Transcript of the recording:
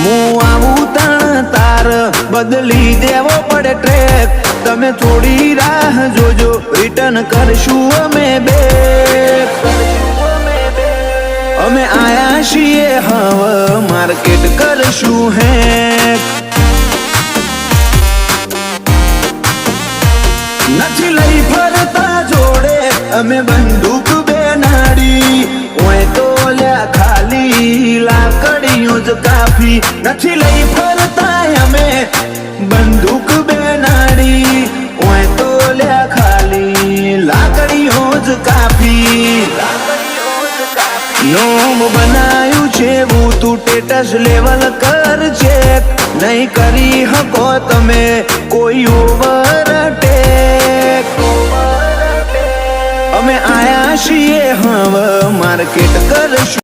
હું આવું તાર બદલી દેવો પડે ટ્રેક તમે થોડી રાહ જોજો રિટર્ન કરશું અમે બેક અમે આયા છીએ હવે માર્કેટ કરશું હેક નથી લઈ ફરતા જોડે અમે બંદૂક બેનાડી ઓય તો લ્યા ખાલી લાકડીઓ જ કાફી નથી લઈ ફરતા અમે બંદૂક બેનાડી ઓય તો લ્યા ખાલી લાકડીઓ જ કાફી નોમ બનાયું છે હું તું ટેટસ લેવલ કર ચેક નહીં કરી હકો તમે કોઈ ઓવરટેક અમે આયા છીએ હવે માર્કેટ કરશું